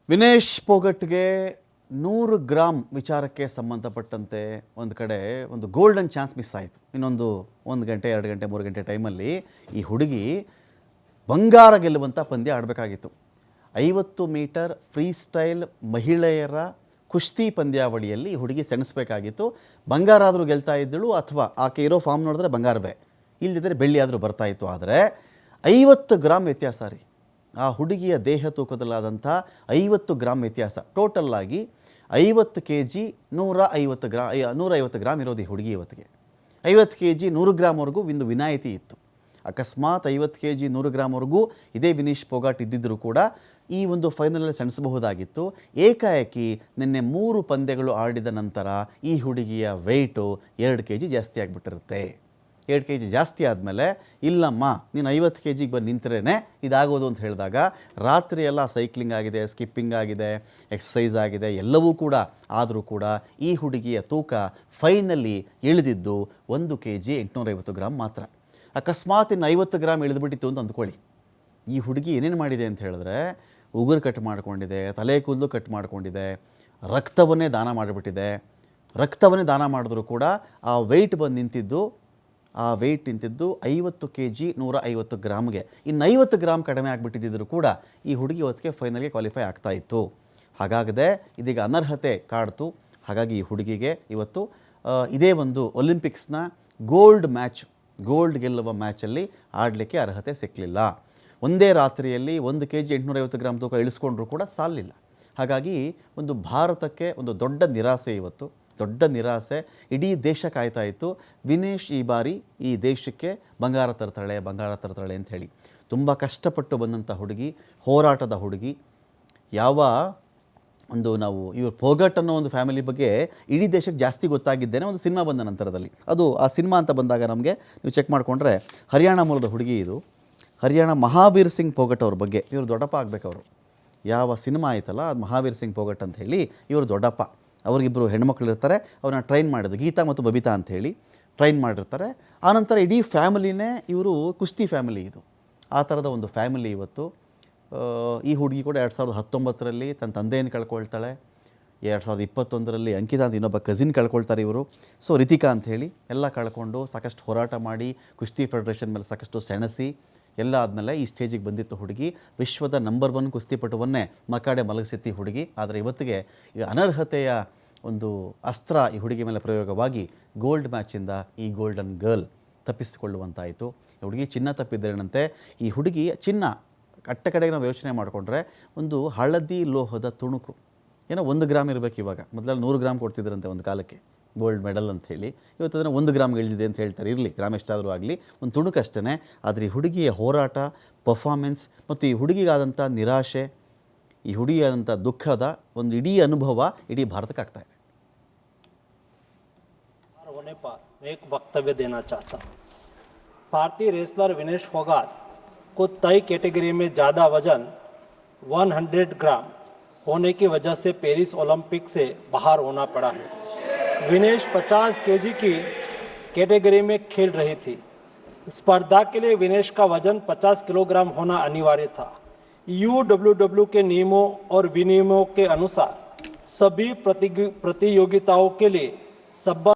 Vinesh ಪೋಗಟ್ಗೆ 100 gram ವಿಚಾರಕ್ಕೆ ಸಂಬಂಧಪಟ್ಟಂತೆ ಒಂದು ಕಡೆ ಒಂದು ಗೋಲ್ಡನ್ ಚಾನ್ಸ್ ಮಿಸ್ ಆಯಿತು. ಇನ್ನೊಂದು 1 ಗಂಟೆ 2 ಗಂಟೆ 3 ಗಂಟೆ ಟೈಮಲ್ಲಿ ಈ ಹುಡುಗಿ ಬಂಗಾರ ಗೆಲ್ಲುವಂಥ ಪಂದ್ಯ ಆಡಬೇಕಾಗಿತ್ತು. 50 ಮೀಟರ್ ಫ್ರೀ ಸ್ಟೈಲ್ ಮಹಿಳೆಯರ ಕುಸ್ತಿ ಪಂದ್ಯಾವಳಿಯಲ್ಲಿ ಈ ಹುಡುಗಿ ಸೆಣಸಬೇಕಾಗಿತ್ತು. ಬಂಗಾರ ಆದರೂ ಗೆಲ್ತಾ ಇದ್ದಳು, ಅಥವಾ ಆಕೆ ಇರೋ ಫಾರ್ಮ್ ನೋಡಿದ್ರೆ ಬಂಗಾರವೇ, ಇಲ್ಲದಿದ್ದರೆ ಬೆಳ್ಳಿ ಆದರೂ ಬರ್ತಾಯಿತ್ತು. ಆದರೆ 50 ಗ್ರಾಮ್ ವ್ಯತ್ಯಾಸ ರೀ. ಆ ಹುಡುಗಿಯ ದೇಹ ತೂಕದಲ್ಲಾದಂಥ 50 ಗ್ರಾಮ್ ವ್ಯತ್ಯಾಸ. ಟೋಟಲ್ಲಾಗಿ 50 kg 150 ಗ್ರಾಮ್ ಇರೋದು ಈ ಹುಡುಗಿ ಇವತ್ತಿಗೆ. 50 kg 100 ಗ್ರಾಮ್ವರೆಗೂ ಒಂದು ವಿನಾಯಿತಿ ಇತ್ತು. ಅಕಸ್ಮಾತ್ 50 kg 100 ಗ್ರಾಮ್ವರೆಗೂ ಇದೇ ವಿನೇಶ್ ಪೋಗಾಟ್ ಇದ್ದಿದ್ದರೂ ಕೂಡ ಈ ಒಂದು ಫೈನಲಲ್ಲಿ ಸೆಣಸಬಹುದಾಗಿತ್ತು. ಏಕಾಏಕಿ ನಿನ್ನೆ 3 ಪಂದ್ಯಗಳು ಆಡಿದ ನಂತರ ಈ ಹುಡುಗಿಯ ವೆಯ್ಟು 2 kg ಜಾಸ್ತಿ ಆಗಿಬಿಟ್ಟಿರುತ್ತೆ. 2 kg ಜಾಸ್ತಿ ಆದಮೇಲೆ ಇಲ್ಲಮ್ಮ ನೀನು 50 kg ಬಂದು ನಿಂತರೇ ಇದಾಗೋದು ಅಂತ ಹೇಳಿದಾಗ, ರಾತ್ರಿ ಎಲ್ಲ ಸೈಕ್ಲಿಂಗ್ ಆಗಿದೆ, ಸ್ಕಿಪ್ಪಿಂಗ್ ಆಗಿದೆ, ಎಕ್ಸಸೈಸ್ ಆಗಿದೆ, ಎಲ್ಲವೂ ಕೂಡ ಆದರೂ ಕೂಡ ಈ ಹುಡುಗಿಯ ತೂಕ ಫೈನಲಿ ಇಳಿದಿದ್ದು 1 kg 850 ಗ್ರಾಮ್ ಮಾತ್ರ. ಅಕಸ್ಮಾತ್ ಇನ್ನು 50 ಗ್ರಾಮ್ ಇಳಿದುಬಿಟ್ಟಿತ್ತು ಅಂತ ಅಂದ್ಕೊಳ್ಳಿ. ಈ ಹುಡುಗಿ ಏನೇನು ಮಾಡಿದೆ ಅಂತ ಹೇಳಿದ್ರೆ, ಉಗುರು ಕಟ್ ಮಾಡ್ಕೊಂಡಿದೆ, ತಲೆ ಕೂದಲು ಕಟ್ ಮಾಡ್ಕೊಂಡಿದೆ, ರಕ್ತವನ್ನೇ ದಾನ ಮಾಡಿಬಿಟ್ಟಿದೆ. ರಕ್ತವನ್ನೇ ದಾನ ಮಾಡಿದ್ರು ಕೂಡ ಆ ವೆಯ್ಟ್ ಬಂದು ನಿಂತಿದ್ದು 50 kg 150 ಗ್ರಾಮ್ಗೆ. ಇನ್ನು 50 ಗ್ರಾಮ್ ಕಡಿಮೆ ಆಗಿಬಿಟ್ಟಿದ್ದರೂ ಕೂಡ ಈ ಹುಡುಗಿ ಹೊತ್ತಿಗೆ ಫೈನಲ್ಗೆ ಕ್ವಾಲಿಫೈ ಆಗ್ತಾಯಿತ್ತು. ಹಾಗಾಗದೆ ಇದೀಗ ಅನರ್ಹತೆ ಕಾಡ್ತು. ಹಾಗಾಗಿ ಈ ಹುಡುಗಿಗೆ ಇವತ್ತು ಇದೇ ಒಂದು ಒಲಿಂಪಿಕ್ಸ್ನ ಗೋಲ್ಡ್ ಗೆಲ್ಲುವ ಮ್ಯಾಚಲ್ಲಿ ಆಡಲಿಕ್ಕೆ ಅರ್ಹತೆ ಸಿಕ್ಕಲಿಲ್ಲ. ಒಂದೇ ರಾತ್ರಿಯಲ್ಲಿ 1 kg 850 ಗ್ರಾಮ್ ತೂಕ ಇಳಿಸ್ಕೊಂಡ್ರೂ ಕೂಡ ಸಾಲಿಲ್ಲ. ಹಾಗಾಗಿ ಒಂದು ಭಾರತಕ್ಕೆ ಒಂದು ದೊಡ್ಡ ನಿರಾಸೆ ಇವತ್ತು, ದೊಡ್ಡ ನಿರಾಸೆ. ಇಡೀ ದೇಶ ಕಾಯ್ತಾ ಇತ್ತು, ವಿನೇಶ್ ಈ ಬಾರಿ ಈ ದೇಶಕ್ಕೆ ಬಂಗಾರ ತರ್ತಾಳೆ ಅಂತ ಹೇಳಿ. ತುಂಬ ಕಷ್ಟಪಟ್ಟು ಬಂದಂಥ ಹುಡುಗಿ, ಹೋರಾಟದ ಹುಡುಗಿ. ಯಾವ ಒಂದು ನಾವು ಇವರು ಪೋಗಟ್ ಅನ್ನೋ ಒಂದು ಫ್ಯಾಮಿಲಿ ಬಗ್ಗೆ ಇಡೀ ದೇಶಕ್ಕೆ ಜಾಸ್ತಿ ಗೊತ್ತಾಗಿದ್ದೇನೆ ಒಂದು ಸಿನಿಮಾ ಬಂದ ನಂತರದಲ್ಲಿ. ಅದು ಆ ಸಿನಿಮಾ ಅಂತ ಬಂದಾಗ ನಮಗೆ ನೀವು ಚೆಕ್ ಮಾಡಿಕೊಂಡ್ರೆ ಹರಿಯಾಣ ಮೂಲದ ಹುಡುಗಿ ಇದು. ಹರಿಯಾಣ ಮಹಾವೀರ್ ಸಿಂಗ್ ಪೋಗಟ್ ಅವ್ರ ಬಗ್ಗೆ ಇವರು ದೊಡ್ಡಪ್ಪ ಆಗಬೇಕು. ಅವರು ಯಾವ ಸಿನಿಮಾ ಆಯ್ತಲ್ಲ ಅದು ಮಹಾವೀರ್ ಸಿಂಗ್ ಪೋಗಟ್ ಅಂತ ಹೇಳಿ ಇವರು ದೊಡ್ಡಪ್ಪ. ಅವ್ರಿಗಿಬ್ಬರು ಹೆಣ್ಮಕ್ಳು ಇರ್ತಾರೆ, ಅವ್ರನ್ನ ಟ್ರೈನ್ ಮಾಡಿದ್ದು ಗೀತಾ ಮತ್ತು ಬಬಿತಾ ಅಂಥೇಳಿ ಟ್ರೈನ್ ಮಾಡಿರ್ತಾರೆ. ಆನಂತರ ಇಡೀ ಫ್ಯಾಮಿಲಿನೇ ಇವರು ಕುಸ್ತಿ ಫ್ಯಾಮಿಲಿ. ಇದು ಆ ಥರದ ಒಂದು ಫ್ಯಾಮಿಲಿ ಇವತ್ತು. ಈ ಹುಡುಗಿ ಕೂಡ 2019ರಲ್ಲಿ ತನ್ನ ತಂದೆಯನ್ನು ಕಳ್ಕೊಳ್ತಾಳೆ. 2021ರಲ್ಲಿ ಅಂಕಿತಾ ಅಂತ ಇನ್ನೊಬ್ಬ ಕಸಿನ್ ಕಳ್ಕೊಳ್ತಾರೆ ಇವರು. ಸೊ ರಿತಿಕಾ ಅಂಥೇಳಿ ಎಲ್ಲ ಕಳ್ಕೊಂಡು ಸಾಕಷ್ಟು ಹೋರಾಟ ಮಾಡಿ ಕುಸ್ತಿ ಫೆಡರೇಷನ್ ಮೇಲೆ ಸಾಕಷ್ಟು ಸೆಣಸಿ ಎಲ್ಲ ಆದಮೇಲೆ ಈ ಸ್ಟೇಜಿಗೆ ಬಂದಿತ್ತು ಹುಡುಗಿ. ವಿಶ್ವದ ನಂಬರ್ 1 ಕುಸ್ತಿಪಟುವನ್ನೇ ಮಕಾಡೆ ಮಲಗಿಸಿತ್ತು ಹುಡುಗಿ. ಆದರೆ ಇವತ್ತಿಗೆ ಈಗ ಅನರ್ಹತೆಯ ಒಂದು ಅಸ್ತ್ರ ಈ ಹುಡುಗಿ ಮೇಲೆ ಪ್ರಯೋಗವಾಗಿ ಗೋಲ್ಡ್ ಮ್ಯಾಚಿಂದ ಈ ಗೋಲ್ಡನ್ ಗರ್ಲ್ ತಪ್ಪಿಸಿಕೊಳ್ಳುವಂತಾಯಿತು. ಈ ಹುಡುಗಿ ಚಿನ್ನ ತಪ್ಪಿದ್ದೇನಂತೆ. ಈ ಹುಡುಗಿ ಚಿನ್ನ ಕಡೆಗೆ ನಾವು ಯೋಚನೆ ಮಾಡಿಕೊಂಡ್ರೆ ಒಂದು ಹಳದಿ ಲೋಹದ ತುಣುಕು, ಏನೋ 1 ಗ್ರಾಮ್ ಇರಬೇಕು. ಇವಾಗ ಮೊದಲೆಲ್ಲ 100 ಗ್ರಾಮ್ ಕೊಡ್ತಿದ್ರಂತೆ ಒಂದು ಕಾಲಕ್ಕೆ ಗೋಲ್ಡ್ ಮೆಡಲ್ ಅಂತ ಹೇಳಿ. ಇವತ್ತು ಅದನ್ನು 1 ಗ್ರಾಮ್ಗೆ ಇಳಿದಿದೆ ಅಂತ ಹೇಳ್ತಾರೆ. ಇರಲಿ, ಗ್ರಾಮ್ ಎಷ್ಟಾದರೂ ಆಗಲಿ, ಒಂದು ತುಣುಕಷ್ಟೇ. ಆದರೆ ಈ ಹುಡುಗಿಯ ಹೋರಾಟ, ಪರ್ಫಾರ್ಮೆನ್ಸ್ ಮತ್ತು ಈ ಹುಡುಗಿಗಾದಂಥ ನಿರಾಶೆ, ಈ ಹುಡುಗಿಯಾದಂಥ ದುಃಖದ ಒಂದು ಇಡೀ ಅನುಭವ ಇಡೀ ಭಾರತಕ್ಕೆ ಆಗ್ತಾ ಇದೆ. होने पर मैं एक वक्तव्य देना चाहता हूँ. भारतीय रेसलर विनेश फोगाट को तय कैटेगरी में ज़्यादा वजन 100 ग्राम होने की वजह से पेरिस ओलंपिक से बाहर होना पड़ा है. विनेश 50 kg की कैटेगरी में खेल रही थी. स्पर्धा के लिए विनेश का वजन 50 किलोग्राम होना अनिवार्य था. UWW के नियमों और विनियमों के अनुसार सभी प्रतियोगिताओं के लिए सब